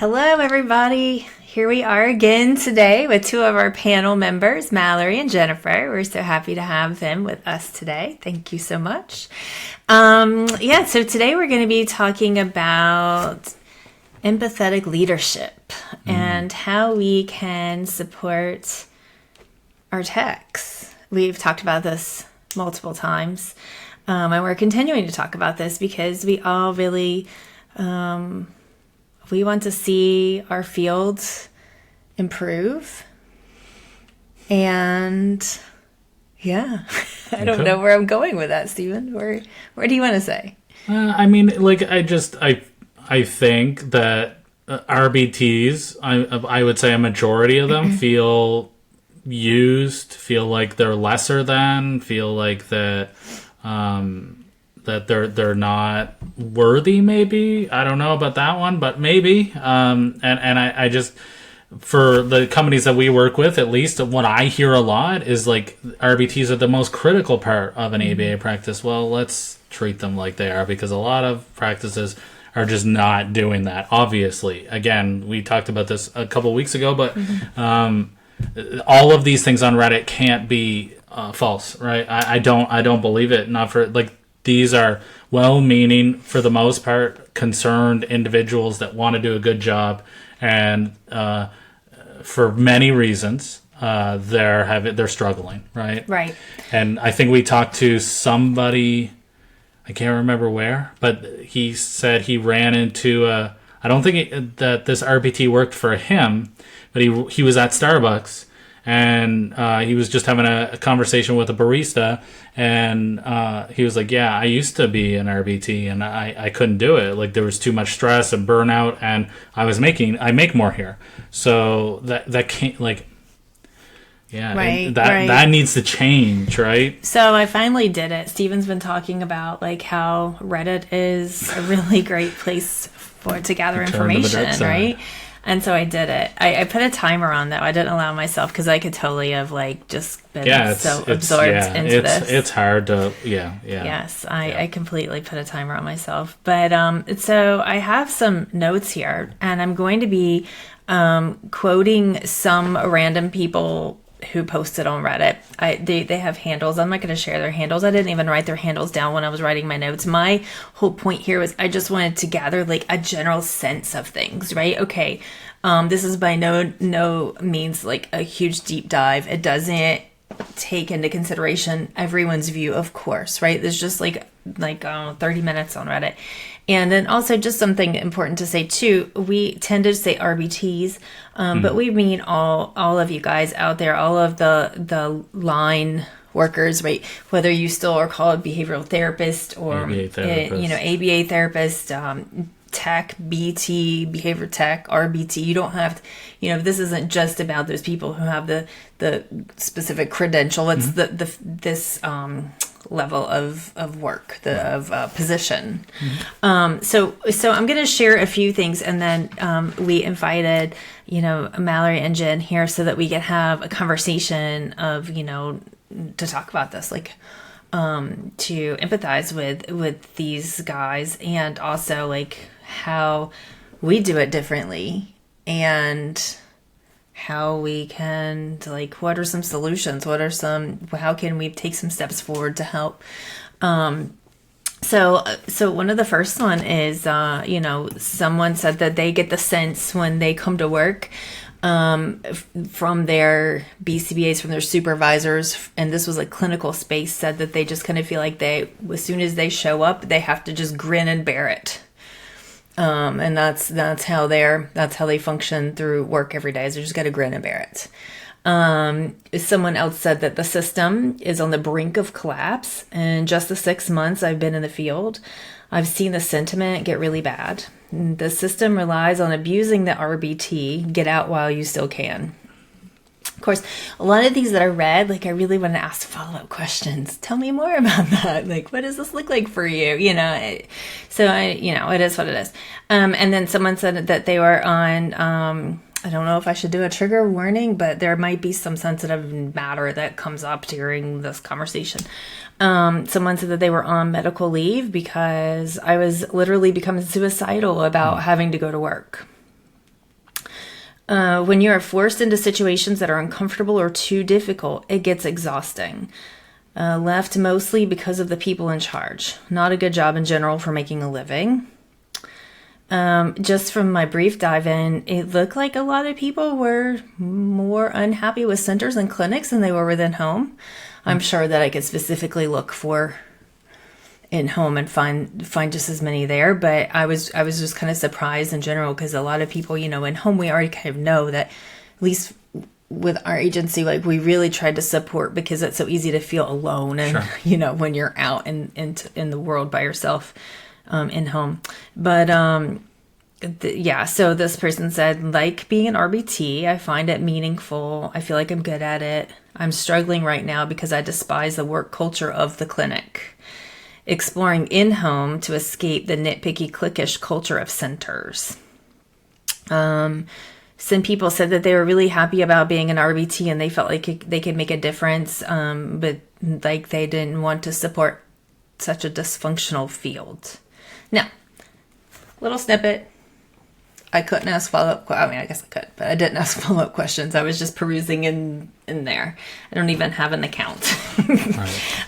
Hello, everybody. Here we are again today with two of our panel members, Mallory and Jennifer. We're so happy to have them with us today. Thank you so much. So today we're going to be talking about empathetic leadership and how we can support our techs. We've talked about this multiple times, and we're continuing to talk about this because we all really... we want to see our fields improve. And I don't know where I'm going with that, Stephen. Where do you want to say? I think that RBTs, I would say a majority of them feel used, feel like they're lesser than, feel like that they're not worthy, maybe. I don't know about that one, but maybe. I just, for the companies that we work with, at least what I hear a lot is like RBTs are the most critical part of an ABA practice. Well, let's treat them like they are, because a lot of practices are just not doing that. Obviously, again, we talked about this a couple weeks ago, but all of these things on Reddit can't be false, right? I don't believe it. Not for like. These are well-meaning, for the most part, concerned individuals that want to do a good job, and for many reasons, they're struggling, right? Right. And I think we talked to somebody, I can't remember where, but he said he ran into I don't think that this RPT worked for him, but he was at Starbucks. And he was just having a conversation with a barista, and he was like, yeah, I used to be an RBT, and I couldn't do it. Like, there was too much stress and burnout, and I make more here. So that can't, like, yeah, right, that needs to change, right? So I finally did it. Steven's been talking about, like, how Reddit is a really great place to gather information, right? And so I did it. I put a timer on, though. I didn't allow myself, because I could totally have, like, just been absorbed into this. It's hard to, Yes, I completely put a timer on myself. But so I have some notes here, and I'm going to be quoting some random people who posted on Reddit. They have handles. I'm not going to share their handles. I didn't even write their handles down when I was writing my notes. My whole point here was I just wanted to gather like a general sense of things, right? Okay, this is by no means like a huge deep dive. It doesn't take into consideration everyone's view, of course, right? There's just like 30 minutes on Reddit. And then also just something important to say too, we tend to say RBTs, but we mean all of you guys out there, all of the line workers, right? Whether you still are called behavioral therapist or ABA therapist, tech, BT, behavior tech, RBT. You don't have to, this isn't just about those people who have the specific credential. It's this level of work, of position. So I'm going to share a few things, and then we invited, Mallory and Jen here so that we can have a conversation of, to talk about this, like, to empathize with these guys, and also like how we do it differently, and how we can, like, what are some solutions? How can we take some steps forward to help? So one of the first one is, someone said that they get the sense when they come to work, from their BCBAs, from their supervisors, and this was a clinical space, said that they just kind of feel like as soon as they show up, they have to just grin and bear it. And that's how they function through work every day, is they just got to grin and bear it. Someone else said that the system is on the brink of collapse. In just the 6 months I've been in the field, I've seen the sentiment get really bad. The system relies on abusing the RBT. Get out while you still can. Of course, a lot of these that I read, like, I really want to ask follow-up questions. Tell me more about that. Like, what does this look like for you? It is what it is. And then someone said that they were on, I don't know if I should do a trigger warning, but there might be some sensitive matter that comes up during this conversation. Someone said that they were on medical leave because I was literally becoming suicidal about having to go to work. When you are forced into situations that are uncomfortable or too difficult, it gets exhausting. Left mostly because of the people in charge. Not a good job in general for making a living. Just from my brief dive in, it looked like a lot of people were more unhappy with centers and clinics than they were within home. I'm sure that I could specifically look for in home and find just as many there, but I was just kind of surprised in general, because a lot of people, in home, we already kind of know that, at least with our agency, like, we really tried to support, because it's so easy to feel alone and Sure. when you're out in the world by yourself, in home. But so this person said, like being an RBT, I find it meaningful. I feel like I'm good at it. I'm struggling right now because I despise the work culture of the clinic. Exploring in-home to escape the nitpicky, cliquish culture of centers. Some people said that they were really happy about being an RBT and they felt like they could make a difference, but like they didn't want to support such a dysfunctional field. Now, little snippet. I couldn't ask follow-up. I guess I could, but I didn't ask follow-up questions. I was just perusing in there. I don't even have an account.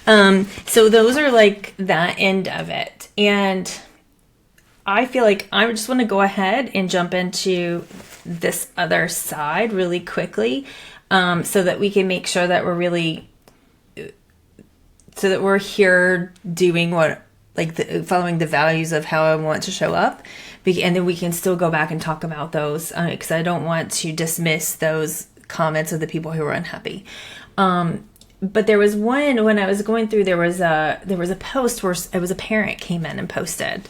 Right. So those are like that end of it. And I feel like I just want to go ahead and jump into this other side really quickly, so that we can make sure that we're here doing following the values of how I want to show up. And then we can still go back and talk about those, because I don't want to dismiss those comments of the people who were unhappy. But there was one, when I was going through, there was a post where it was a parent came in and posted,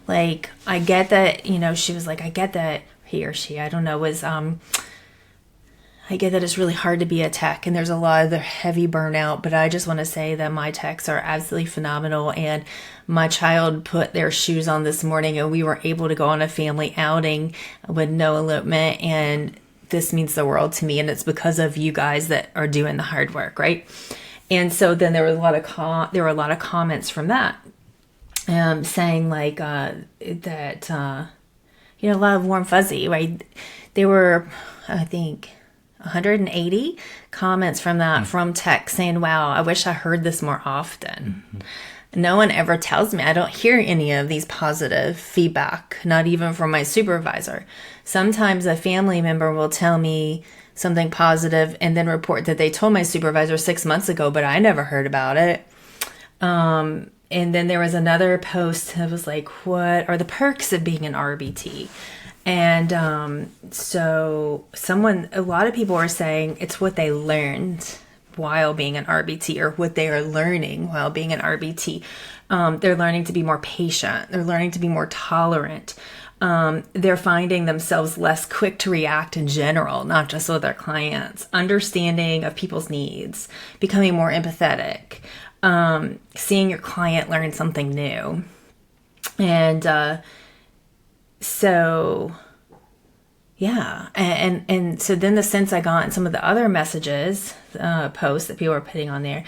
like, I get that, she was like, I get that he or she, I don't know, was, I get that it's really hard to be a tech and there's a lot of the heavy burnout, but I just want to say that my techs are absolutely phenomenal. And my child put their shoes on this morning and we were able to go on a family outing with no elopement. And this means the world to me. And it's because of you guys that are doing the hard work. Right. And so then there were a lot of comments from that, saying like, that, a lot of warm fuzzy, right? There were, I think, 180 comments from that, from tech saying, wow, I wish I heard this more often. Mm-hmm. No one ever tells me. I don't hear any of these positive feedback, not even from my supervisor. Sometimes a family member will tell me something positive and then report that they told my supervisor 6 months ago, but I never heard about it. And then there was another post that was like, what are the perks of being an RBT? And so a lot of people are saying it's what they learned while being an RBT, or what they are learning while being an RBT. They're learning to be more patient. They're learning to be more tolerant. They're finding themselves less quick to react in general, not just with their clients. Understanding of people's needs, becoming more empathetic, seeing your client learn something new. And so, yeah. And so then the sense I got in some of the other messages, posts that people are putting on there,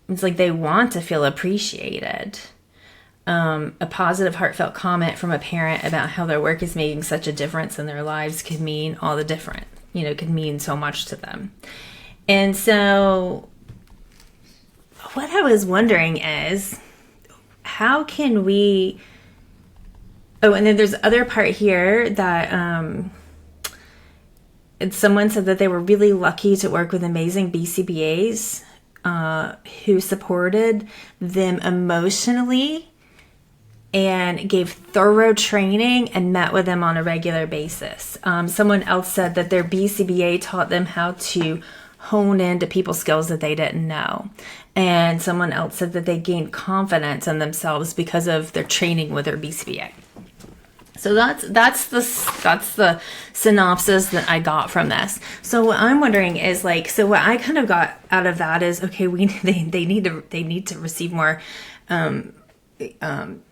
it's like they want to feel appreciated. A positive, heartfelt comment from a parent about how their work is making such a difference in their lives could mean all the different, could mean so much to them. And so what I was wondering is, how can we... Oh, and then there's the other part here that someone said that they were really lucky to work with amazing BCBAs who supported them emotionally and gave thorough training and met with them on a regular basis. Someone else said that their BCBA taught them how to hone into people skills that they didn't know. And someone else said that they gained confidence in themselves because of their training with their BCBA. So that's the synopsis that I got from this. So what I'm wondering is so what I kind of got out of that is, okay, they need to receive more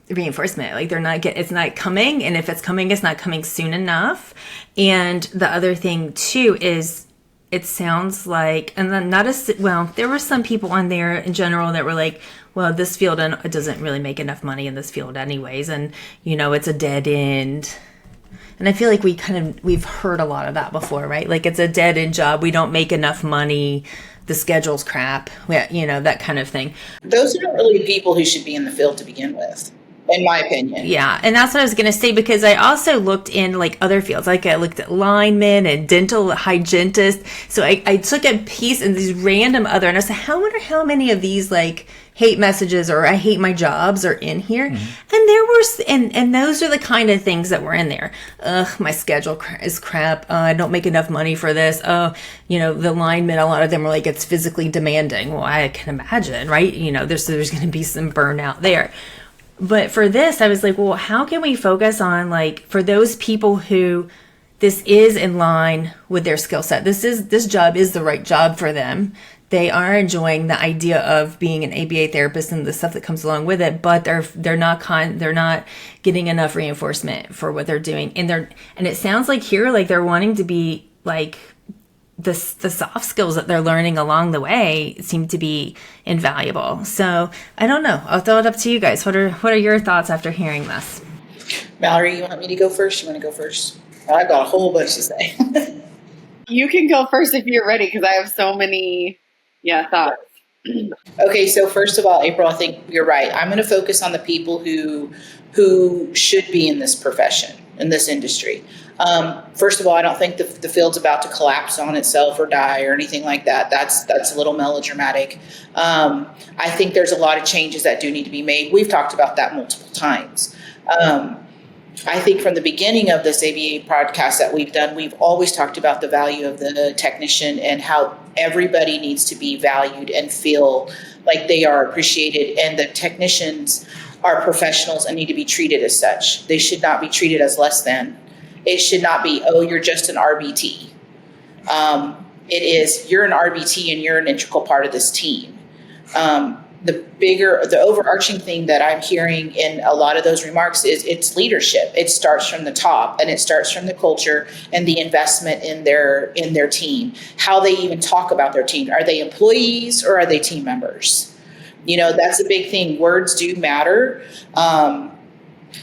reinforcement. It's not coming, and if it's coming, it's not coming soon enough. And the other thing too is, it sounds like, and then there were some people on there in general that were like, well, this field, it doesn't really make enough money in this field anyways. And, it's a dead end And I feel like we've heard a lot of that before, right? Like it's a dead end job. We don't make enough money. The schedule's crap. That kind of thing. Those aren't really people who should be in the field to begin with, in my opinion. Yeah, and that's what I was going to say, because I also looked in like other fields. Like I looked at linemen and dental hygienists. So I took a piece in these random other, and I said, I wonder how many of these like hate messages or I hate my jobs are in here. Mm-hmm. And there were, and those are the kind of things that were in there. Ugh, my schedule is crap. I don't make enough money for this. Oh, the linemen, a lot of them were like, it's physically demanding. Well, I can imagine, right? There's going to be some burnout there. But for this, I was like, well, how can we focus on, like, for those people who this is in line with their skill set, this job is the right job for them. They are enjoying the idea of being an ABA therapist and the stuff that comes along with it, but they're not getting enough reinforcement for what they're doing. And it sounds like here, like they're wanting to be like, the soft skills that they're learning along the way seem to be invaluable. So I don't know. I'll throw it up to you guys. What are your thoughts after hearing this? Mallory, you want me to go first? You want to go first? I've got a whole bunch to say. You can go first if you're ready, because I have so many thoughts. Okay, so first of all, April, I think you're right. I'm going to focus on the people who should be in this profession, in this industry. First of all, I don't think the field's about to collapse on itself or die or anything like that. That's a little melodramatic. I think there's a lot of changes that do need to be made. We've talked about that multiple times. I think from the beginning of this ABA podcast that we've done, we've always talked about the value of the technician and how everybody needs to be valued and feel like they are appreciated. And the technicians are professionals and need to be treated as such. They should not be treated as less than. It should not be, oh, you're just an RBT. It is, you're an RBT and you're an integral part of this team. The overarching thing that I'm hearing in a lot of those remarks is it's leadership. It starts from the top, and it starts from the culture and the investment in their team. How they even talk about their team. Are they employees or are they team members? That's a big thing. Words do matter.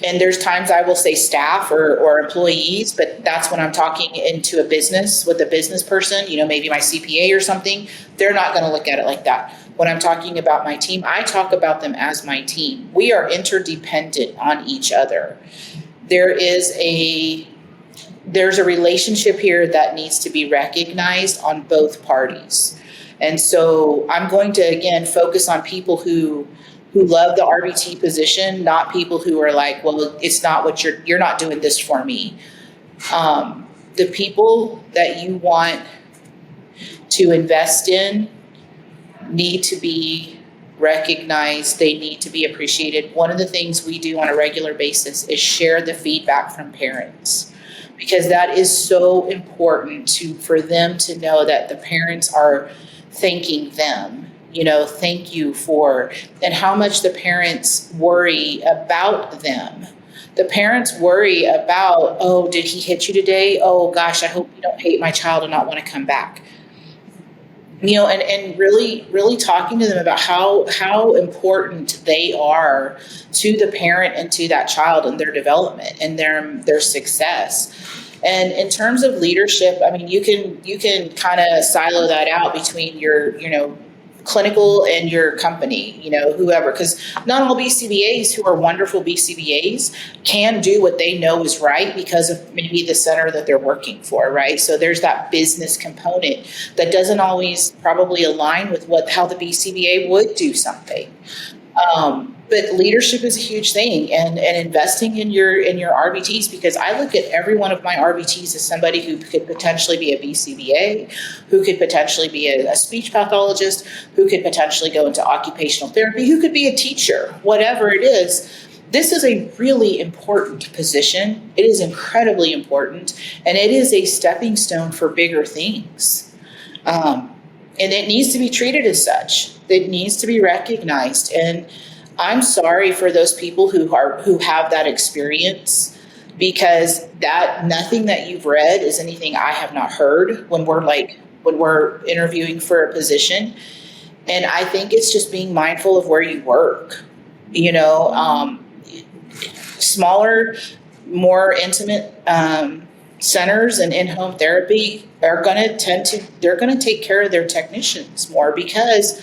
And there's times I will say staff or employees, but that's when I'm talking into a business with a business person, maybe my CPA or something. They're not going to look at it like that. When I'm talking about my team, I talk about them as my team. We are interdependent on each other. There's a relationship here that needs to be recognized on both parties. And so I'm going to, again, focus on people who love the RBT position, not people who are like, well, it's not what you're not doing this for me. The people that you want to invest in need to be recognized. They need to be appreciated. One of the things we do on a regular basis is share the feedback from parents, because that is so important for them to know that the parents are thanking them. Thank you for, and how much the parents worry about them. The parents worry about, oh, did he hit you today? Oh gosh, I hope you don't hate my child and not want to come back. And really, really talking to them about how important they are to the parent and to that child and their development and their success. And in terms of leadership, I mean, you can kind of silo that out between your, clinical and your company, whoever, because not all BCBAs who are wonderful BCBAs can do what they know is right because of maybe the center that they're working for, right? So there's that business component that doesn't always probably align with how the BCBA would do something. But leadership is a huge thing, and investing in your RBTs, because I look at every one of my RBTs as somebody who could potentially be a BCBA, who could potentially be a speech pathologist, who could potentially go into occupational therapy, who could be a teacher, whatever it is. This is a really important position. It is incredibly important, and it is a stepping stone for bigger things. And it needs to be treated as such. It needs to be recognized. And I'm sorry for those people who have that experience, because nothing that you've read is anything I have not heard when we're interviewing for a position. And I think it's just being mindful of where you work. Smaller more intimate centers and in-home therapy are going to they're going to take care of their technicians more because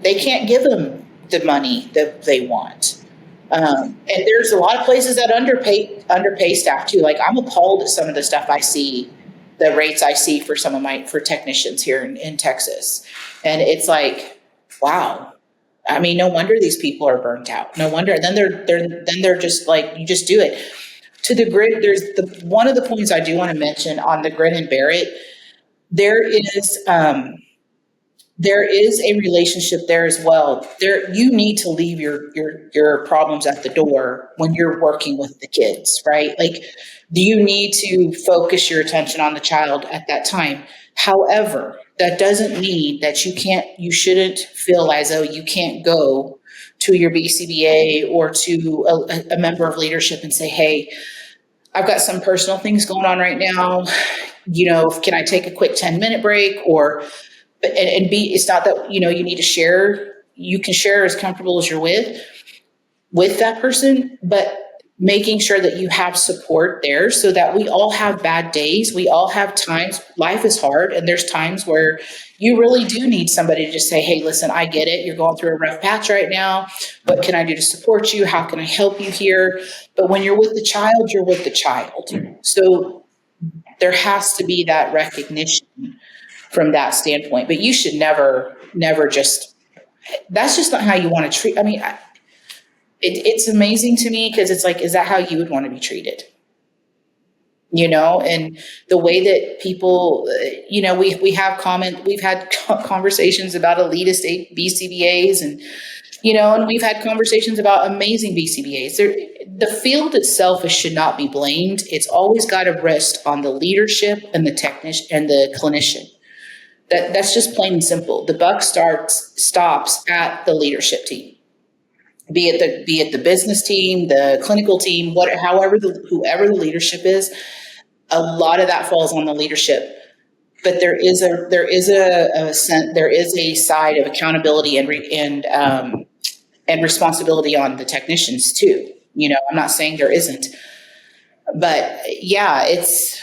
they can't give them the money that they want. And there's a lot of places that underpay staff too. Like, I'm appalled at some of the stuff I see, the rates I see for for technicians here in Texas. And it's like, wow. I mean, no wonder these people are burnt out. No wonder. Then they're just like, you just do it. To the grit, there's one of the points I do want to mention on the grit and bear it. There is a relationship there as well. You need to leave your problems at the door when you're working with the kids, right? Like, you need to focus your attention on the child at that time. However, that doesn't mean that you shouldn't feel as though you can't go to your BCBA or to a member of leadership and say, hey, I've got some personal things going on right now. Can I take a quick 10-minute break? And B, it's not that, you need to share. You can share as comfortable as you're with that person, but making sure that you have support there so that we all have bad days. We all have times. Life is hard. And there's times where you really do need somebody to just say, hey, listen, I get it. You're going through a rough patch right now. What can I do to support you? How can I help you here? But when you're with the child, you're with the child. So there has to be that recognition from that standpoint. But you should never just, that's just not how you want to treat. I mean, it's amazing to me because it's like, is that how you would want to be treated? And the way that people, we've had conversations about elitist BCBAs and we've had conversations about amazing BCBAs. The field itself should not be blamed. It's always got to rest on the leadership and the technician and the clinician. That's just plain and simple. The buck stops at the leadership team. Be it the business team, the clinical team, whoever the leadership is, a lot of that falls on the leadership. But there is a side of accountability and responsibility on the technicians too. I'm not saying there isn't, but yeah, it's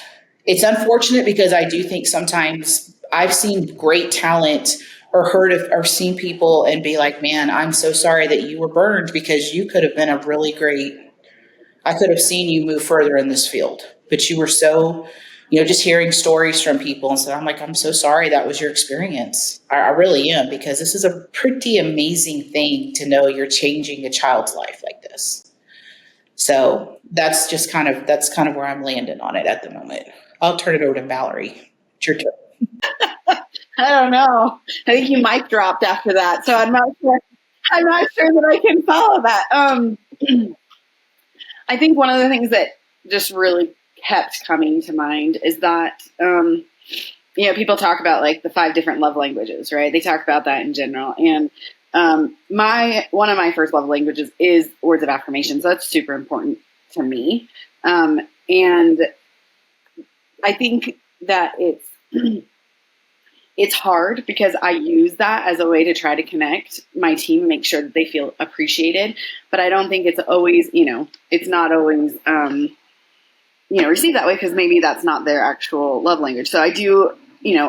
unfortunate because I do think sometimes I've seen great talent or seen people and be like, man, I'm so sorry that you were burned because you could have been I could have seen you move further in this field, but you were so, just hearing stories from people. And so I'm so sorry that was your experience. I really am, because this is a pretty amazing thing to know you're changing a child's life like this. So that's kind of where I'm landing on it at the moment. I'll turn it over to Mallory. It's your turn. I don't know. I think you mic dropped after that, so I'm not sure that I can follow that. I think one of the things that just really kept coming to mind is that people talk about like the 5 different love languages, right? They talk about that in general, and one of my first love languages is words of affirmation, so that's super important to me, and I think that it's hard because I use that as a way to try to connect my team, make sure that they feel appreciated. But I don't think it's always, it's not always, received that way because maybe that's not their actual love language. So I do,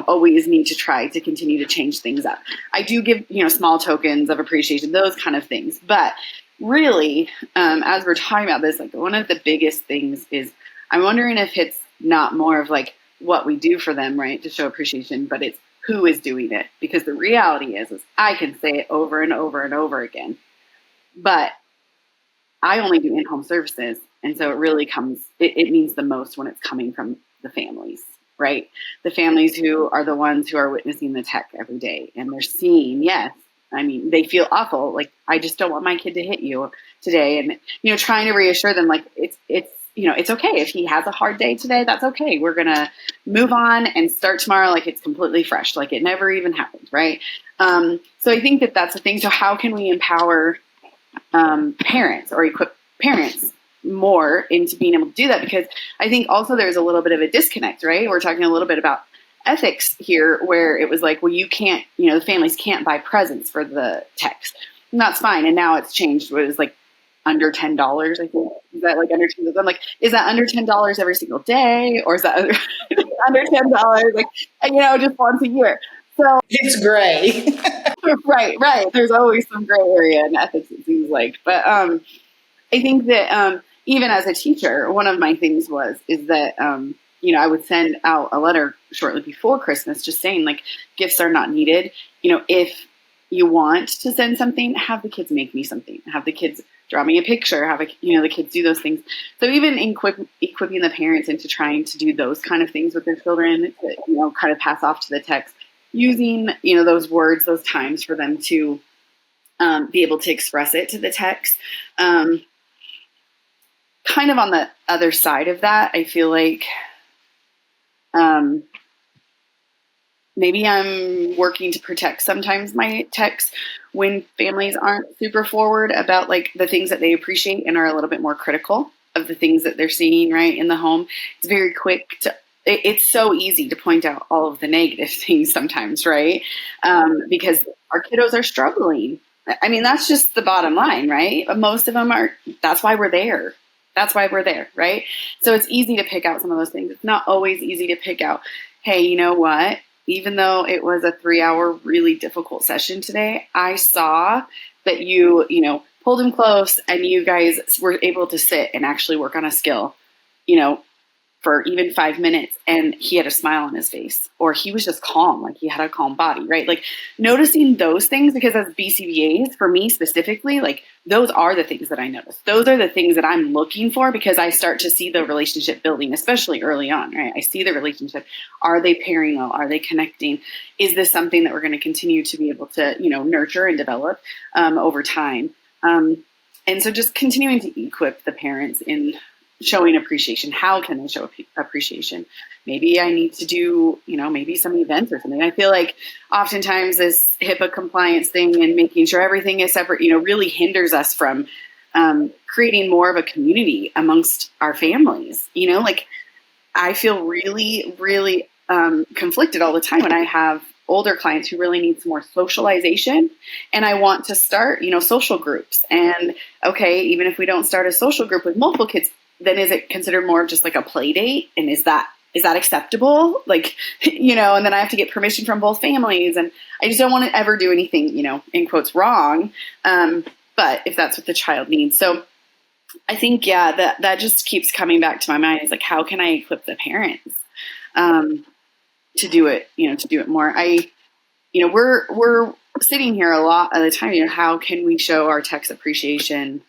always need to try to continue to change things up. I do give, small tokens of appreciation, those kind of things. But really, as we're talking about this, like one of the biggest things is I'm wondering if it's not more of like what we do for them, right, to show appreciation, but it's who is doing it. Because the reality is I can say it over and over and over again, but I only do in-home services. And so it really it means the most when it's coming from the families, right? The families who are the ones who are witnessing the tech every day. And they're seeing, yes, I mean, they feel awful. Like, I just don't want my kid to hit you today. And, trying to reassure them, like, it's okay. If he has a hard day today, that's okay. We're going to move on and start tomorrow like it's completely fresh, like it never even happened, right? So I think that that's the thing. So how can we empower parents or equip parents more into being able to do that? Because I think also there's a little bit of a disconnect, right? We're talking a little bit about ethics here, where it was like, well, you can't, the families can't buy presents for the techs. And that's fine. And now it's changed. Where it's like, under $10, I think. Is that like under $10? I'm like, is that under $10 every single day? Or is that under $10, like, just once a year? So It's gray. right. There's always some gray area in ethics, it seems like. But I think that even as a teacher, one of my things is that I would send out a letter shortly before Christmas just saying, like, gifts are not needed. If you want to send something, have the kids make me something. Have the kids draw me a picture. Have the kids do those things. So even equipping the parents into trying to do those kind of things with their children, to, kind of pass off to the text, using those words, those times for them to be able to express it to the text. Kind of on the other side of that, I feel like maybe I'm working to protect sometimes my texts when families aren't super forward about like the things that they appreciate and are a little bit more critical of the things that they're seeing right in the home. It's very quick it's so easy to point out all of the negative things sometimes, right? Because our kiddos are struggling. I mean, that's just the bottom line, right? But most of them are. That's why we're there. Right? So it's easy to pick out some of those things. It's not always easy to pick out, hey, you know what? Even though it was a 3-hour really difficult session today, I saw that you pulled him close and you guys were able to sit and actually work on a skill, for even 5 minutes, and he had a smile on his face, or he was just calm, like he had a calm body, right? Like noticing those things, because as BCBAs, for me specifically, like those are the things that I notice. Those are the things that I'm looking for, because I start to see the relationship building, especially early on, right? I see the relationship. Are they pairing well? Are they connecting? Is this something that we're going to continue to be able to, nurture and develop over time? And so just continuing to equip the parents in showing appreciation. How can they show appreciation? Maybe I need to do, maybe some events or something. I feel like oftentimes this HIPAA compliance thing and making sure everything is separate, really hinders us from creating more of a community amongst our families. Like I feel really, really conflicted all the time when I have older clients who really need some more socialization, and I want to start, social groups. And okay, even if we don't start a social group with multiple kids, then is it considered more of just like a play date? And is that acceptable? Like, and then I have to get permission from both families, and I just don't want to ever do anything, in quotes, wrong. But if that's what the child needs. So I think, that just keeps coming back to my mind, is like, how can I equip the parents to do it more? We're sitting here a lot of the time, how can we show our text appreciation?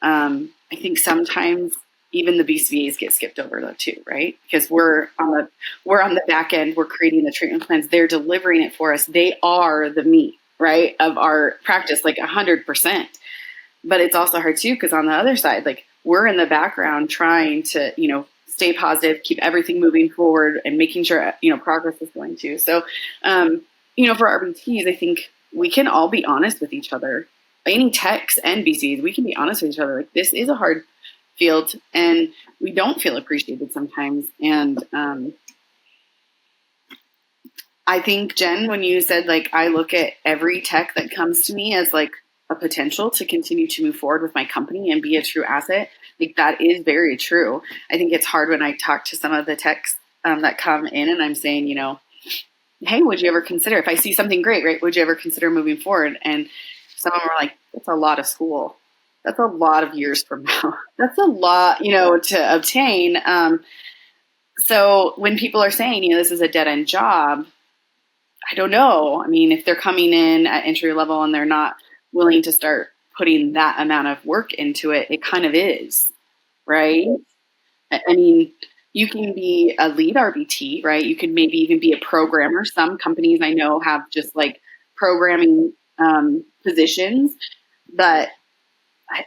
I think sometimes even the BCBAs get skipped over though too, right? Because we're on the back end, we're creating the treatment plans, they're delivering it for us. They are the meat, right, of our practice, like 100%. But it's also hard too, because on the other side, like we're in the background trying to, stay positive, keep everything moving forward, and making sure, progress is going to. So, for RBTs, I think we can all be honest with each other. Any techs and BCs, we can be honest with each other. Like, this is a hard field, and we don't feel appreciated sometimes. And I think, Jen, when you said, like, I look at every tech that comes to me as like a potential to continue to move forward with my company and be a true asset, like that is very true. I think it's hard when I talk to some of the techs that come in and I'm saying, hey, would you ever consider, if I see something great, right, would you ever consider moving forward? And some of them are like, that's a lot of school. That's a lot of years from now. That's a lot, to obtain. So when people are saying, this is a dead end job, I don't know. I mean, if they're coming in at entry level and they're not willing to start putting that amount of work into it, it kind of is, right? I mean, you can be a lead RBT, right? You can maybe even be a programmer. Some companies I know have just like programming positions, but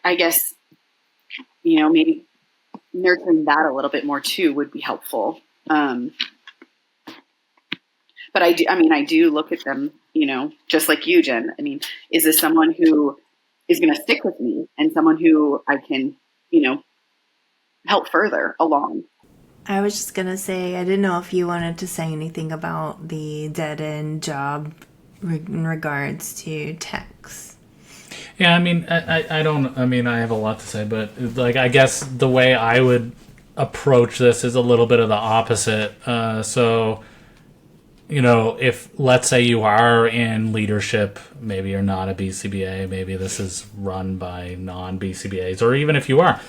I guess, maybe nurturing that a little bit more too would be helpful. But I do look at them, just like you, Jen. I mean, is this someone who is going to stick with me and someone who I can, help further along? I was just going to say, I didn't know if you wanted to say anything about the dead end job in regards to techs. Yeah, I mean, I don't, I mean, I have a lot to say, but like, I guess the way I would approach this is a little bit of the opposite. So, you know, if let's say you are in leadership, maybe you're not a BCBA, maybe this is run by non-BCBAs, or even if you are,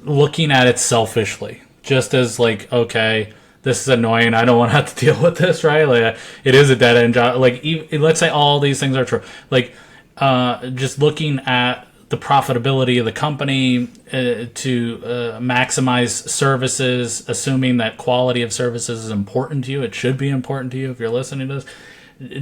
looking at it selfishly, just as like, okay, this is annoying, I don't want to have to deal with this, right? Like, it is a dead end job. Like, let's say all these things are true. Like, just looking at the profitability of the company to maximize services, assuming that quality of services is important to you. It should be important to you if you're listening to this.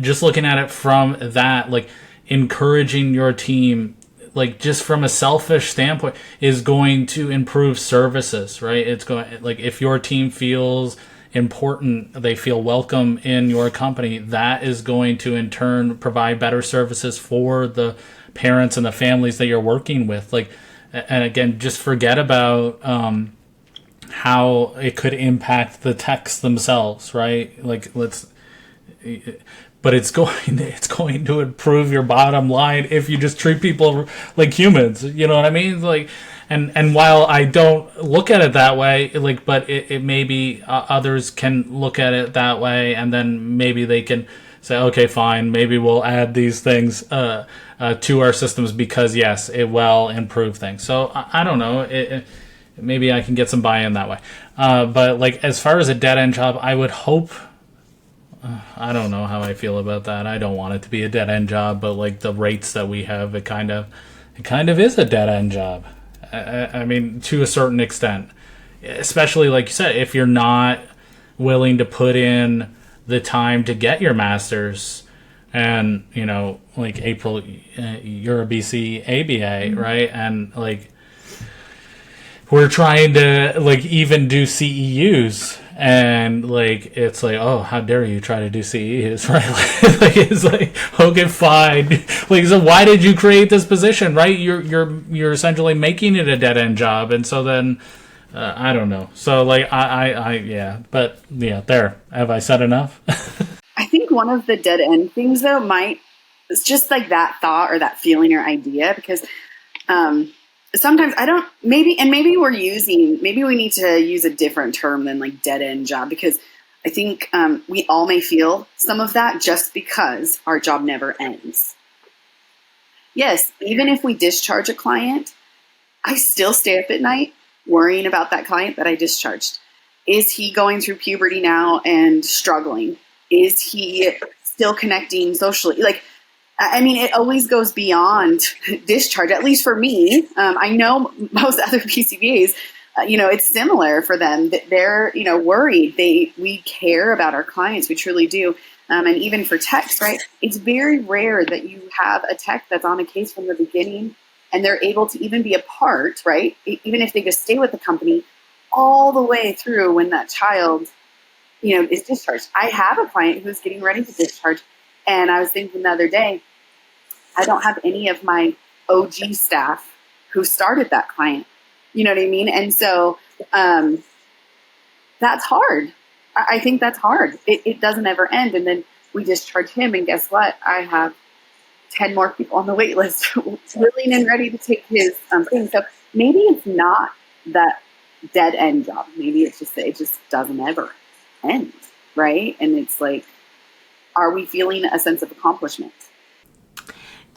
Just looking at it from that, like, encouraging your team, like, just from a selfish standpoint, is going to improve services, right? It's going, like, if your team feels important, they feel welcome in your company, that is going to in turn provide better services for the parents and the families that you're working with. Like, and again, just forget about how it could impact the techs themselves, right? Like, but it's going to improve your bottom line if you just treat people like humans. You know what I mean? Like, and while I don't look at it that way, like, but it maybe others can look at it that way, and then maybe they can say, okay, fine, maybe we'll add these things to our systems because, yes, it will improve things. So I don't know. Maybe I can get some buy-in that way. But like, as far as a dead-end job, I would hope. I don't know how I feel about that. I don't want it to be a dead-end job, but like the rates that we have, it kind of is a dead-end job. I mean, to a certain extent, especially like you said, if you're not willing to put in the time to get your master's, and you know, like April, you're a BC ABA, right? And like, we're trying to like even do CEUs, and like, it's like, oh, how dare you try to do CEUs, right? Like, it's like, okay, fine. Like, so why did you create this position, right? You're essentially making it a dead end job, and so then I don't know. So like, I yeah, but yeah, there. Have I said enough? I think one of the dead end things though it's just like that thought or that feeling or idea, because sometimes maybe we need to use a different term than like dead end job, because I think we all may feel some of that just because our job never ends. Yes, even if we discharge a client, I still stay up at night worrying about that client that I discharged. Is he going through puberty now and struggling? Is he still connecting socially? Like, I mean, it always goes beyond discharge, at least for me. I know most other PCBAs, it's similar for them. They're, worried. We care about our clients. We truly do. And even for techs, right? It's very rare that you have a tech that's on a case from the beginning and they're able to even be a part, right? Even if they just stay with the company all the way through when that child, is discharged. I have a client who's getting ready to discharge. And I was thinking the other day, I don't have any of my OG staff who started that client. You know what I mean? And so that's hard. I think that's hard. It doesn't ever end. And then we discharge him. And guess what? I have 10 more people on the wait list willing and ready to take his thing. So maybe it's not that dead end job. Maybe it's just that it just doesn't ever end, right? And it's like, are we feeling a sense of accomplishment?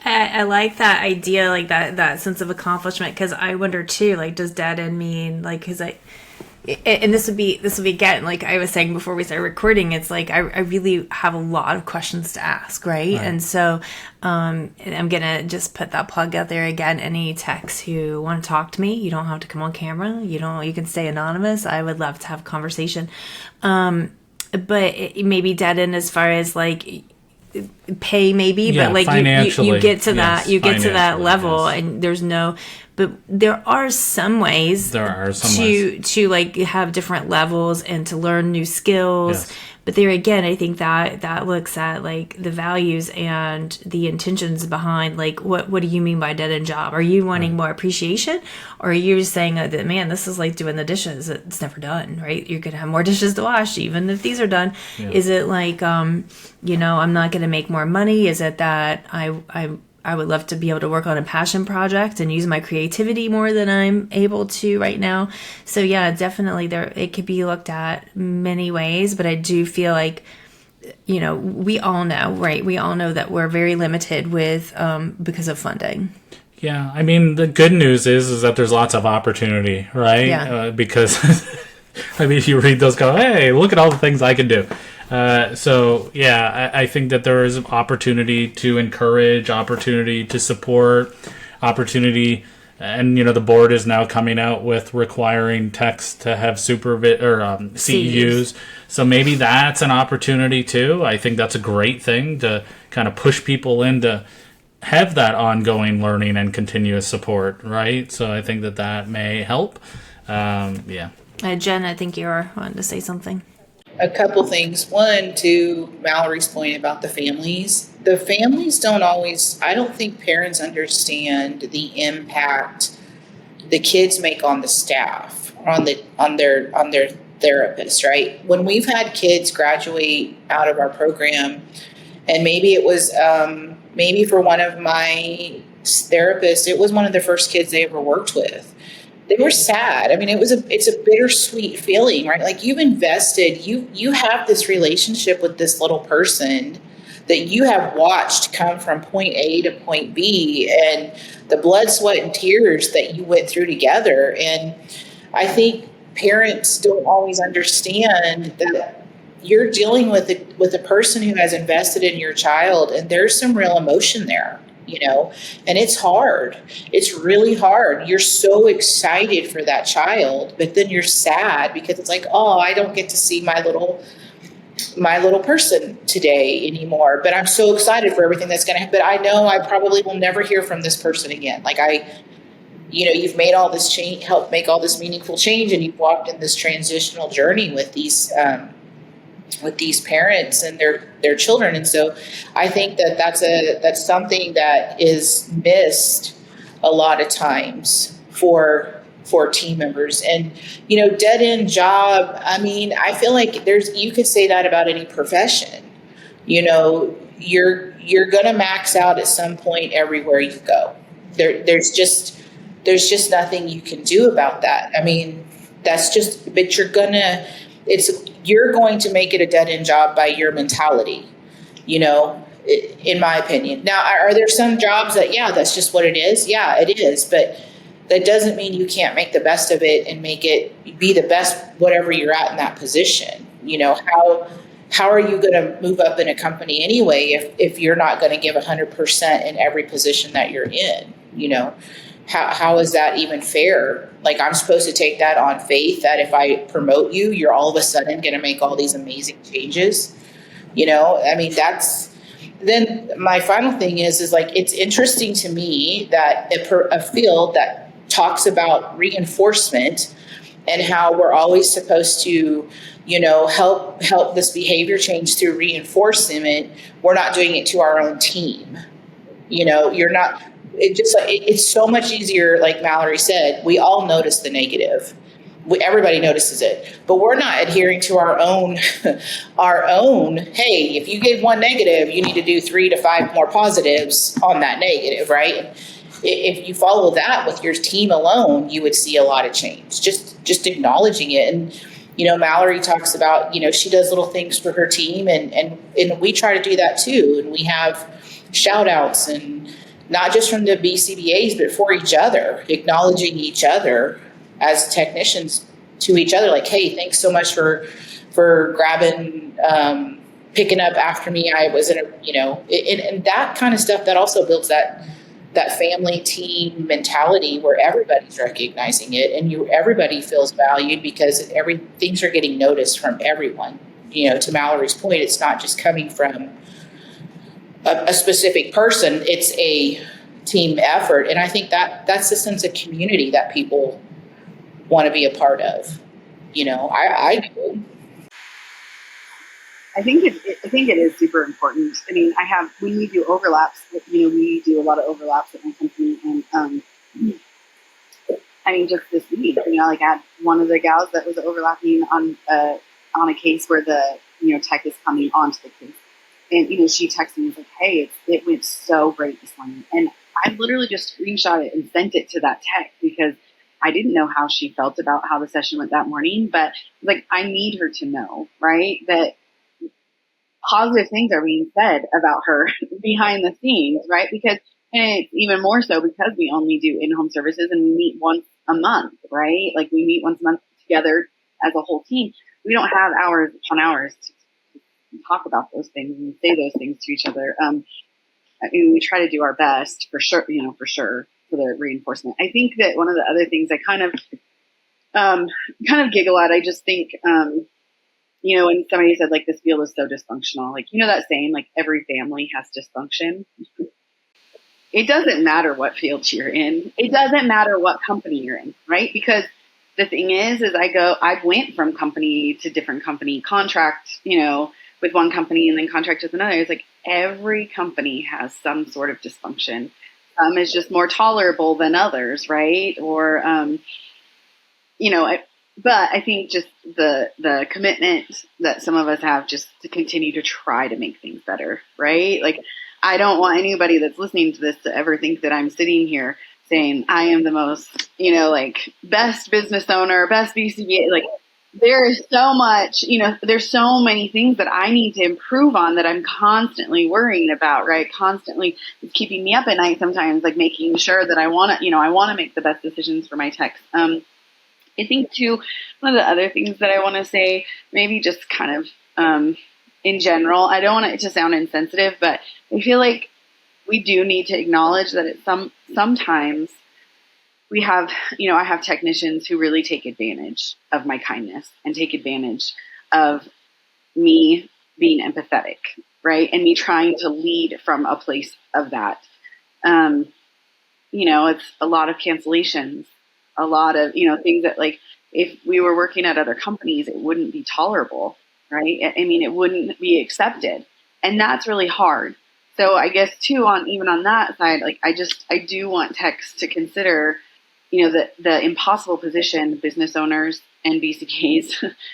I like that idea, like that sense of accomplishment, because I wonder too, like, does dead end mean, like, because and this would be again, like I was saying before we started recording, it's like I really have a lot of questions to ask, right? And so and I'm gonna just put that plug out there again. Any techs who want to talk to me, you don't have to come on camera. You can stay anonymous. I would love to have a conversation. But it may be dead end as far as like pay, maybe, but like you get to that level, and there's no. But there are some ways to like have different levels and to learn new skills. Yes. But there again, I think that looks at like the values and the intentions behind like what do you mean by dead end job? Are you wanting more appreciation, or are you just saying that, man, this is like doing the dishes, it's never done, right? You're gonna have more dishes to wash even if these are done. Yeah. Is it like I'm not gonna make more money? Is it that I would love to be able to work on a passion project and use my creativity more than I'm able to right now? So yeah, definitely it could be looked at many ways, but I do feel like, we all know, right? We all know that we're very limited with, because of funding. Yeah. I mean, the good news is that there's lots of opportunity, right? Yeah. Because I mean, you read those, go, hey, look at all the things I can do. So yeah, I think that there is opportunity to encourage, opportunity to support, opportunity, and the board is now coming out with requiring techs to have CEUs. So maybe that's an opportunity too. I think that's a great thing to kind of push people in to have that ongoing learning and continuous support, right? So I think that may help. Yeah. Jen, I think you were wanting to say something. A couple things. One, to Mallory's point about the families. The families don't always, I don't think parents understand the impact the kids make on the staff, on their therapists, right? When we've had kids graduate out of our program, and maybe it was maybe for one of my therapists, it was one of the first kids they ever worked with. They were sad. I mean, it's a bittersweet feeling, right? Like you've invested, you have this relationship with this little person that you have watched come from point A to point B, and the blood, sweat, and tears that you went through together. And I think parents don't always understand that you're dealing with a person who has invested in your child, and there's some real emotion there. And it's hard. It's really hard. You're so excited for that child, but then you're sad because it's like, oh, I don't get to see my little person today anymore. But I'm so excited for everything that's going to happen. But I know I probably will never hear from this person again. Like you've made all this change, helped make all this meaningful change, and you've walked in this transitional journey with these parents and their children. And so I think that's something that is missed a lot of times for team members. And dead end job, I mean, I feel like you could say that about any profession. You're gonna max out at some point everywhere you go. There's just nothing you can do about that. I mean, but you're going to make it a dead-end job by your mentality, in my opinion. Now, are there some jobs that, that's just what it is? Yeah, it is. But that doesn't mean you can't make the best of it and make it be the best, whatever you're at in that position. How are you going to move up in a company anyway if you're not going to give 100% in every position that you're in? How is that even fair? Like, I'm supposed to take that on faith that if I promote you, you're all of a sudden going to make all these amazing changes. I mean, then my final thing is like, it's interesting to me that a field that talks about reinforcement and how we're always supposed to, help this behavior change through reinforcement. We're not doing it to our own team. You're not. It's so much easier, like Mallory said, we all notice the negative. Everybody notices it, but we're not adhering to our own, hey, if you gave one negative, you need to do 3 to 5 more positives on that negative, right? If you follow that with your team alone, you would see a lot of change, just acknowledging it. And, Mallory talks about, she does little things for her team, and we try to do that too. And we have shout outs, and not just from the BCBAs, but for each other, acknowledging each other as technicians to each other. Like, hey, thanks so much for grabbing, picking up after me. I was in and that kind of stuff that also builds that family team mentality where everybody's recognizing it and everybody feels valued because things are getting noticed from everyone. To Mallory's point, it's not just coming from a specific person, it's a team effort. And I think that's the sense of community that people want to be a part of. I do. I think it is super important. I mean, when we do overlaps, we do a lot of overlaps at my company, and I mean, just this week, I had one of the gals that was overlapping on a case where the tech is coming onto the case, and she texted me like, "Hey, it went so great this morning," and I literally just screenshot it and sent it to that tech because I didn't know how she felt about how the session went that morning, but like I need her to know, right, that positive things are being said about her behind the scenes, right? Because, and it's even more so because we only do in-home services and we meet once a month, right? Like we meet once a month together as a whole team. We don't have hours upon hours to talk about those things and say those things to each other. I mean, we try to do our best for sure, for the reinforcement. I think that one of the other things I kind of giggle at, I just think, when somebody said like this field is so dysfunctional, like, that saying, like every family has dysfunction. It doesn't matter what field you're in. It doesn't matter what company you're in, right? Because the thing is I went from company to different company, contract, with one company and then contract with another. It's like every company has some sort of dysfunction. Some is just more tolerable than others, right? Or, but I think just the commitment that some of us have just to continue to try to make things better, right? Like, I don't want anybody that's listening to this to ever think that I'm sitting here saying I am the most, best business owner, best BCBA. Like, there is so much, there's so many things that I need to improve on that I'm constantly worrying about, right? Constantly it's keeping me up at night sometimes, like making sure that I want to make the best decisions for my techs. I think too, one of the other things that I want to say, maybe just kind of in general, I don't want it to sound insensitive, but I feel like we do need to acknowledge that sometimes we have, I have technicians who really take advantage of my kindness and take advantage of me being empathetic, right? And me trying to lead from a place of that. It's a lot of cancellations, a lot of, things that, like, if we were working at other companies, it wouldn't be tolerable, right? I mean, it wouldn't be accepted. And that's really hard. So I guess too, on that side, like, I do want techs to consider, the impossible position business owners and BCKs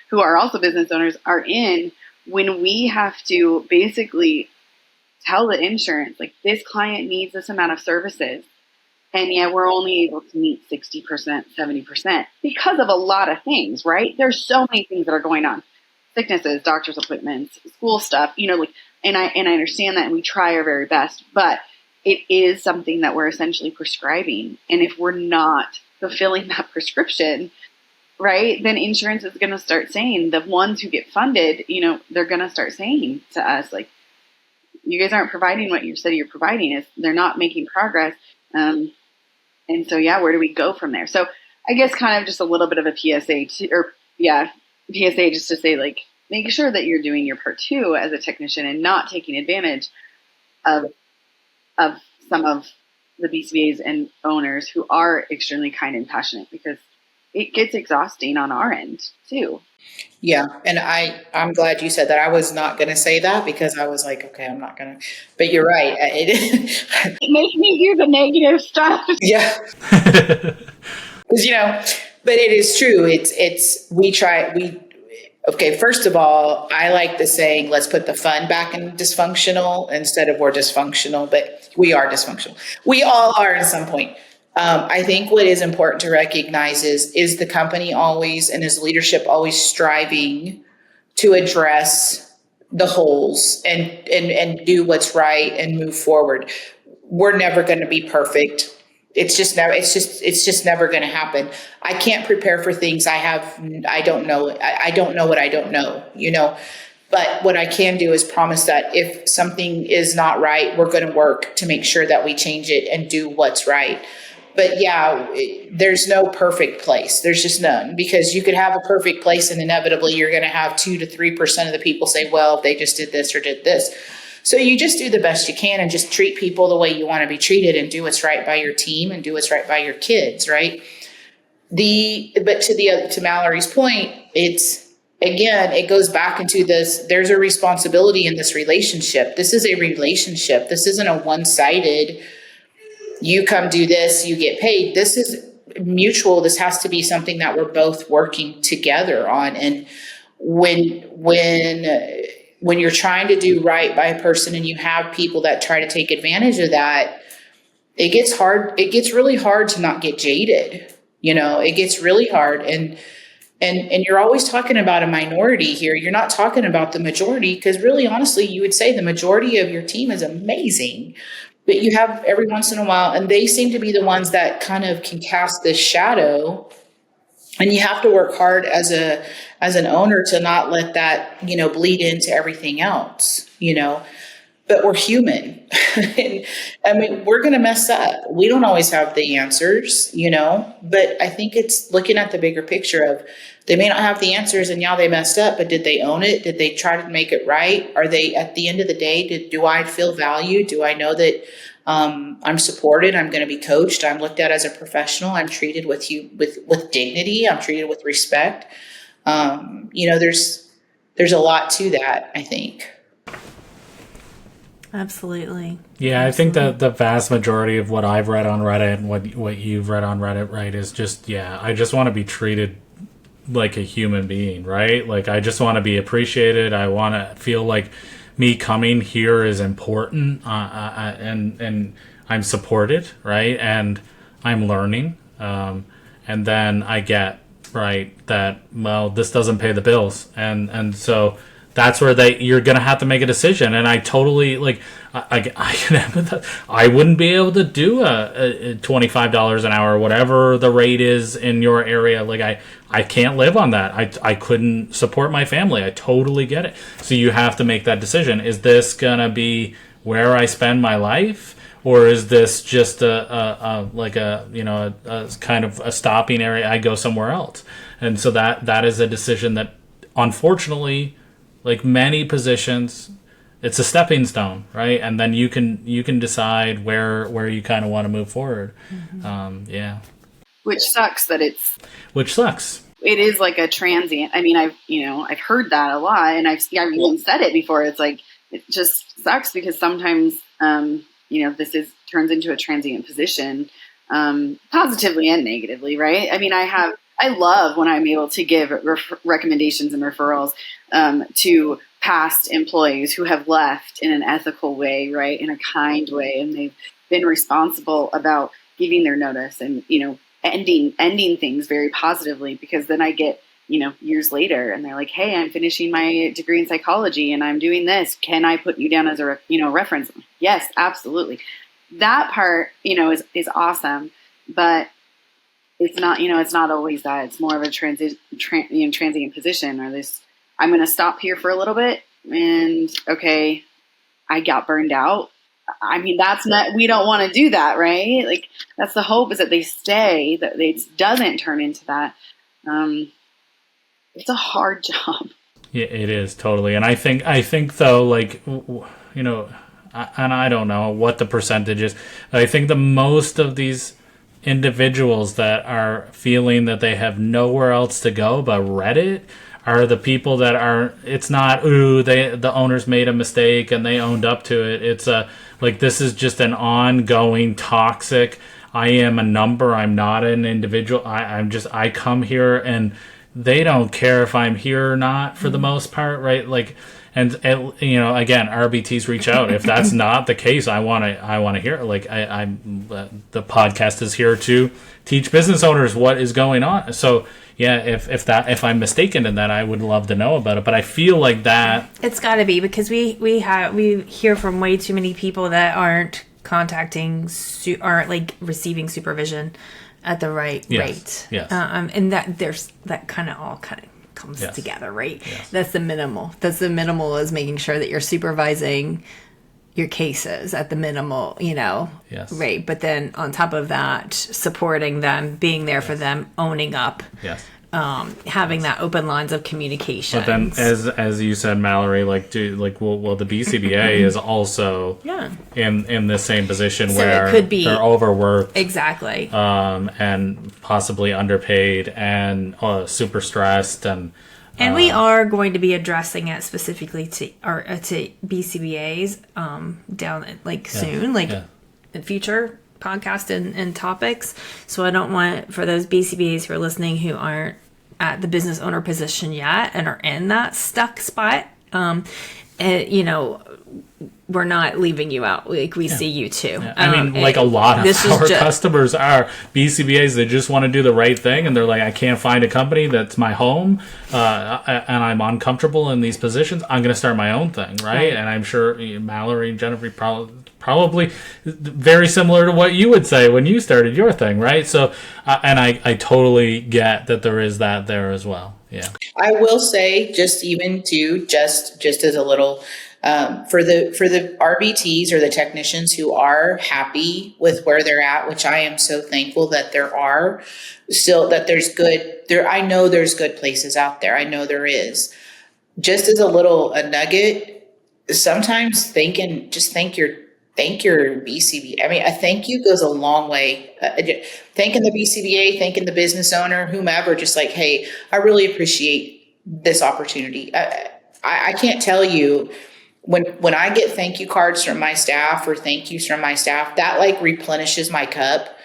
who are also business owners are in when we have to basically tell the insurance, like, this client needs this amount of services. And yet we're only able to meet 60%, 70% because of a lot of things, right? There's so many things that are going on. Sicknesses, doctor's appointments, school stuff, and I understand that, and we try our very best, but it is something that we're essentially prescribing. And if we're not fulfilling that prescription, right, then insurance is going to start saying, the ones who get funded, they're going to start saying to us, like, you guys aren't providing what you said you're providing. They're not making progress. And so, where do we go from there? So I guess kind of just a little bit of a PSA PSA just to say, like, make sure that you're doing your part too as a technician and not taking advantage of some of the BCBAs and owners who are extremely kind and passionate, because it gets exhausting on our end too. Yeah. And I'm glad you said that. I was not going to say that because I was like, okay, I'm not going to, but you're right. It makes me do the negative stuff. Yeah. Because, but it is true. Okay, first of all, I like the saying, let's put the fun back in dysfunctional instead of we're dysfunctional, but we are dysfunctional. We all are at some point. I think what is important to recognize is the company always, and is leadership always striving to address the holes and do what's right and move forward. We're never going to be perfect. It's just never going to happen. I can't prepare for things I don't know. I don't know what I don't know, but what I can do is promise that if something is not right, we're going to work to make sure that we change it and do what's right. But there's no perfect place. There's just none, because you could have a perfect place and inevitably you're going to have 2 to 3% of the people say, well, they just did this or did this. So you just do the best you can and just treat people the way you want to be treated and do what's right by your team and do what's right by your kids, right? But to Mallory's point, it's again, it goes back into this, there's a responsibility in this relationship. This is a relationship. This isn't a one-sided, you come do this, you get paid. This is mutual. This has to be something that we're both working together on. And when you're trying to do right by a person and you have people that try to take advantage of that, it gets hard. It gets really hard to not get jaded. It gets really hard. And you're always talking about a minority here. You're not talking about the majority, because really, honestly, you would say the majority of your team is amazing. But you have every once in a while, and they seem to be the ones that kind of can cast this shadow. And you have to work hard as an owner to not let that, bleed into everything else, But we're human. And, I mean, we're going to mess up. We don't always have the answers, But I think it's looking at the bigger picture of, they may not have the answers and they messed up, but did they own it? Did they try to make it right? Are they, at the end of the day, do I feel valued? Do I know that I'm supported? I'm going to be coached. I'm looked at as a professional. I'm treated with dignity. I'm treated with respect. There's a lot to that, I think. Absolutely. Yeah, I think that the vast majority of what I've read on Reddit and what you've read on Reddit, right, is just, I just want to be treated like a human being, right? Like, I just want to be appreciated. I want to feel like me coming here is important, and I'm supported, right? And I'm learning. And then I get, right, that, well, this doesn't pay the bills. And so that's where you're going to have to make a decision. And I totally, like, I can empathize. I wouldn't be able to do a $25 an hour, whatever the rate is in your area. Like, I can't live on that. I couldn't support my family. I totally get it. So you have to make that decision. Is this going to be where I spend my life? Or is this just a kind of a stopping area? I go somewhere else. And so that is a decision that, unfortunately, like many positions, it's a stepping stone, right? And then you can decide where you kind of want to move forward. Mm-hmm. Which sucks that Which sucks. It is like a transient. I mean, I've heard that a lot, and I've even said it before. It's like, it just sucks because sometimes, this turns into a transient position, positively and negatively, right? I mean, I love when I'm able to give recommendations and referrals to past employees who have left in an ethical way, right, in a kind way, and they've been responsible about giving their notice and ending things very positively. Because then I get years later, and they're like, "Hey, I'm finishing my degree in psychology, and I'm doing this. Can I put you down as a reference?" Yes, absolutely. That part is awesome, but it's not, it's not always that. It's more of a transient position, or this, I'm going to stop here for a little bit, and okay, I got burned out. I mean, that's not, we don't want to do that, right? Like, that's the hope, is that they stay, that it doesn't turn into that. It's a hard job. Yeah, it is, totally. And I think though, like, and I don't know what the percentage is, but I think the most of these individuals that are feeling that they have nowhere else to go but Reddit are the people that are, it's not, the owners made a mistake and they owned up to it. It's this is just an ongoing toxic, I am a number, I'm not an individual. I come here and they don't care if I'm here or not for the most part, right? Like, and again, RBTs reach out. If that's not the case, I want to hear. Like, I'm the podcast is here to teach business owners what is going on. So yeah, if I'm mistaken in that, I would love to know about it. But I feel like that it's got to be, because we hear from way too many people that aren't aren't like receiving supervision at the right rate. Yes. And that kind of comes together, right? Yes. That's the minimal. Is making sure that you're supervising your cases at the minimal, rate. But then on top of that, supporting them, being there for them, owning up. Yes. Having that open lines of communication. But then, as you said, Mallory, the BCBA is also in the same position, so where it could be, they're overworked, exactly, and possibly underpaid and super stressed, and And we are going to be addressing it specifically to BCBAs down soon, in future podcasts and topics. So I don't want, for those BCBAs who are listening who aren't at the business owner position yet and are in that stuck spot, we're not leaving you out. Like, we see you too. Yeah. I mean, a lot of our customers are BCBAs. They just want to do the right thing, and they're like, I can't find a company that's my home, and I'm uncomfortable in these positions. I'm going to start my own thing, right? And I'm sure Mallory and Jennifer probably very similar to what you would say when you started your thing, right? So, and I totally get that there is that there as well. Yeah. I will say, just as a little, for the RBTs or the technicians who are happy with where they're at, which I am so thankful that I know there's good places out there. I know there is. Just as a nugget, sometimes thank your BCBA. I mean, a thank you goes a long way. Thanking the BCBA, thanking the business owner, whomever, just like, hey, I really appreciate this opportunity. I can't tell you, when I get thank you cards from my staff or thank yous from my staff, that replenishes my cup.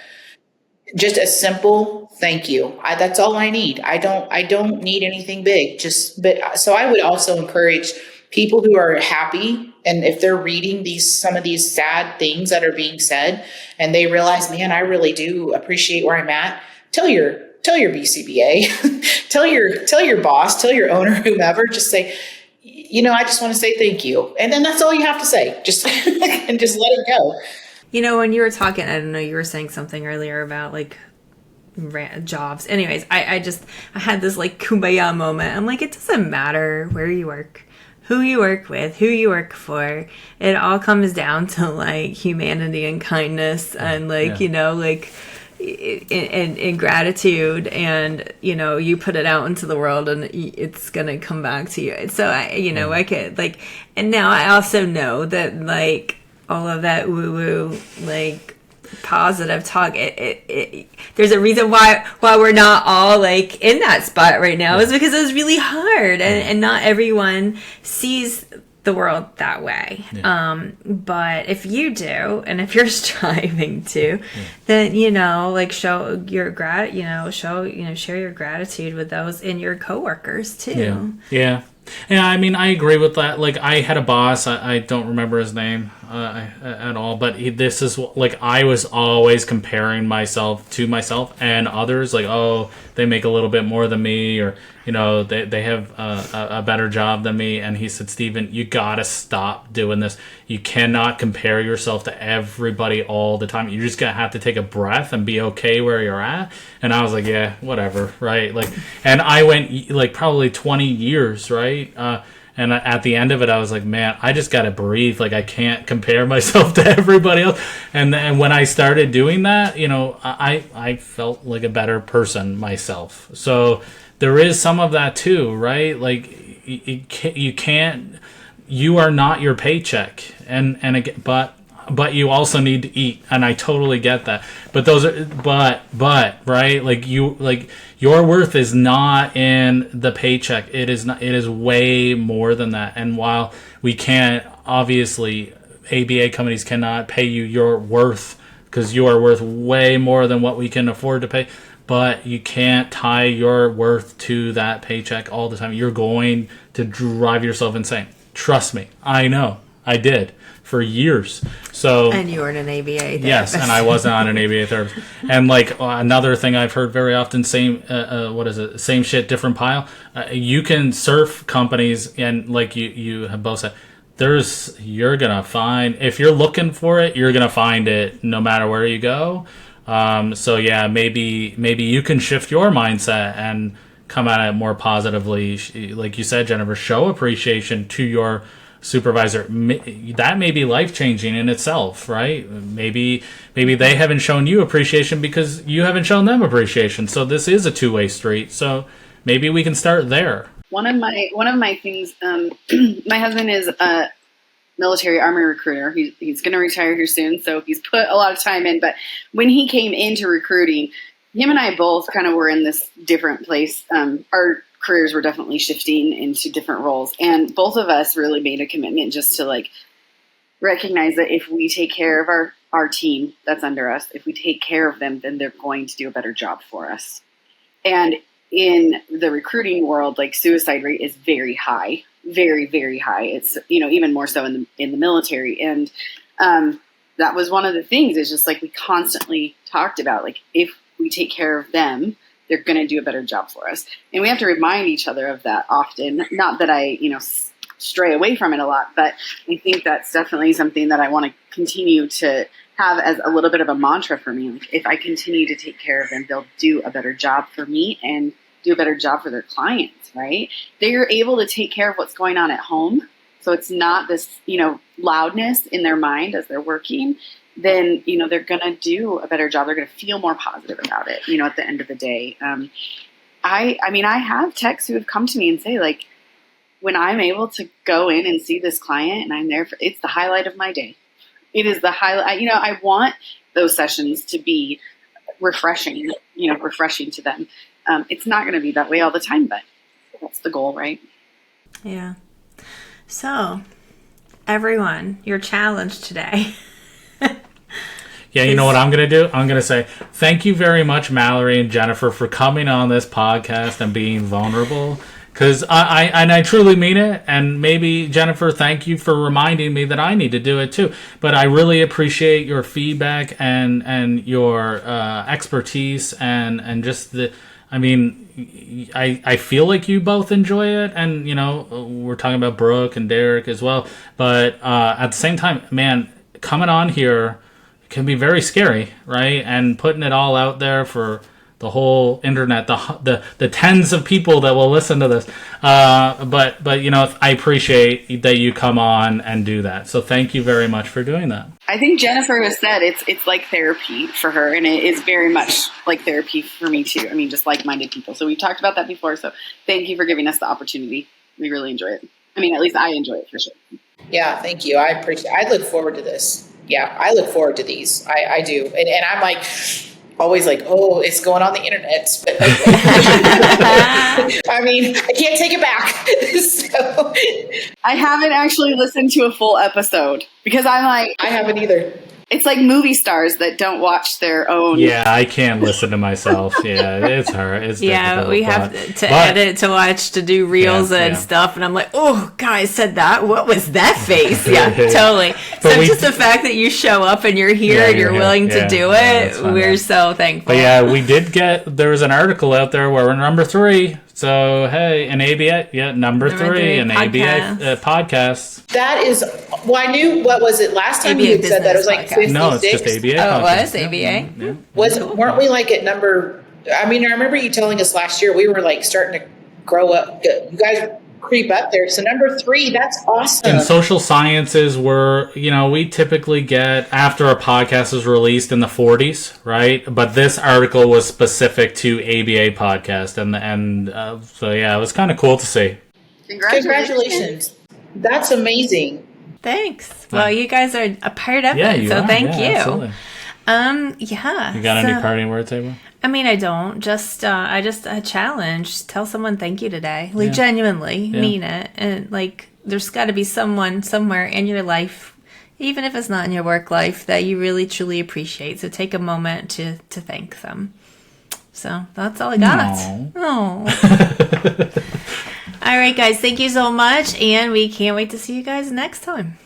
Just a simple thank you. That's all I need. I don't need anything big. So I would also encourage people who are happy, and if they're reading some of these sad things that are being said, and they realize, man, I really do appreciate where I'm at, tell your BCBA, tell your boss, tell your owner, whomever, just say, I just want to say thank you. And then that's all you have to say. Just and just let it go. When you were talking, I don't know, you were saying something earlier about jobs. Anyways, I had this kumbaya moment. I'm like, it doesn't matter where you work, who you work with, who you work for. It all comes down to humanity and kindness and in gratitude, and you put it out into the world and it's gonna come back to you. So I could and now I also know that all of that woo woo positive talk, there's a reason why we're not all in that spot right now, is because it was really hard, and not everyone sees the world that way. But if you do, and if you're striving to, then show your share your gratitude with those in your coworkers too. Yeah, I mean, I agree with that. I had a boss, I don't remember his name at all, but this is I was always comparing myself to myself and others, oh, they make a little bit more than me, or they have a better job than me. And he said, Steven, you gotta stop doing this. You cannot compare yourself to everybody all the time. You just gotta have to take a breath and be okay where you're at. And I was like, yeah, whatever, right? And I went probably 20 years, right? And at the end of it, I was like, man, I just got to breathe. I can't compare myself to everybody else. And when I started doing that, I felt like a better person myself. So there is some of that too, right? You can't, you are not your paycheck. But you also need to eat, and I totally get that. But those are, right? Your worth is not in the paycheck. It is not. It is way more than that. And while we can't, obviously, ABA companies cannot pay you your worth, because you are worth way more than what we can afford to pay. But you can't tie your worth to that paycheck all the time. You're going to drive yourself insane. Trust me, I know. I did. For years. So, and you were an ABA therapist. Yes, and I was not an ABA therapist. And another thing I've heard very often, same shit, different pile. You can surf companies, and you have both said, you're gonna find, if you're looking for it, you're gonna find it no matter where you go. So yeah, maybe you can shift your mindset and come at it more positively. Like you said, Jennifer, show appreciation to your supervisor. That may be life-changing in itself, right? Maybe they haven't shown you appreciation because you haven't shown them appreciation. So this is a two-way street. So maybe we can start there. One of my things, my husband is a military Army recruiter. He's going to retire here soon, so he's put a lot of time in. But when he came into recruiting, him and I both kind of were in this different place. Our careers were definitely shifting into different roles. And both of us really made a commitment just to like recognize that if we take care of our team that's under us, if we take care of them, then they're going to do a better job for us. And in the recruiting world, like suicide rate is very high, very, very high. It's, even more so in the military. And that was one of the things, is just like we constantly talked about, like if we take care of them, they're going to do a better job for us. And we have to remind each other of that often. Not that I, stray away from it a lot, but I think that's definitely something that I want to continue to have as a little bit of a mantra for me. Like if I continue to take care of them, they'll do a better job for me and do a better job for their clients, right? They're able to take care of what's going on at home. So it's not this, loudness in their mind as they're working. Then, they're going to do a better job. They're going to feel more positive about it, at the end of the day. I have techs who have come to me and say, like, when I'm able to go in and see this client and I'm there, it's the highlight of my day. It is the highlight. I want those sessions to be refreshing, refreshing to them. It's not going to be that way all the time, but that's the goal, right? Yeah. So, everyone, your challenge today. Yeah, you know what I'm going to do? I'm going to say, thank you very much, Mallory and Jennifer, for coming on this podcast and being vulnerable. Because I truly mean it. And maybe, Jennifer, thank you for reminding me that I need to do it too. But I really appreciate your feedback and your expertise and just the... I feel like you both enjoy it, and we're talking about Brooke and Derek as well. But at the same time, man, coming on here can be very scary, right? And putting it all out there for the whole internet, the tens of people that will listen to this. But I appreciate that you come on and do that. So thank you very much for doing that. I think Jennifer has said it's like therapy for her, and it is very much like therapy for me too. Just like-minded people. So we've talked about that before. So thank you for giving us the opportunity. We really enjoy it. At least I enjoy it for sure. Yeah, thank you. I appreciate. I look forward to this. Yeah, I look forward to these. I do, and I'm like, always like, oh, it's going on the internet. But I can't take it back. So I haven't actually listened to a full episode because I'm like, I haven't either. It's like movie stars that don't watch their own. Yeah, I can't listen to myself. Yeah, it's hard. It's difficult, we have to edit, to watch, to do reels and stuff. And I'm like, oh, guys said that. What was that face? Yeah, totally. So just the fact that you show up and you're here and you're willing to do it, we're so thankful. But yeah, we did there was an article out there where we're number 3. So, hey, an ABA, number 3, an ABA podcast. That is, I knew, what was it? Last time you had said that it was like 56? No, it's just ABA. Oh, it was ABA? Yeah. Weren't we like at number, I remember you telling us last year we were like starting to grow up. You guys creep up there. So number 3, that's awesome. In social sciences, we typically get, after a podcast is released, in the 40s, right? But this article was specific to ABA podcast, and so yeah, it was kind of cool to see. Congratulations. That's amazing. Thanks. Well, you guys are a part of it, so thank you. Absolutely. You got any parting words, Abel? I don't. I just a challenge. Tell someone thank you today. Genuinely mean it. And there's got to be someone somewhere in your life, even if it's not in your work life, that you really truly appreciate. So take a moment to thank them. So that's all I got. Oh. All right, guys. Thank you so much, and we can't wait to see you guys next time.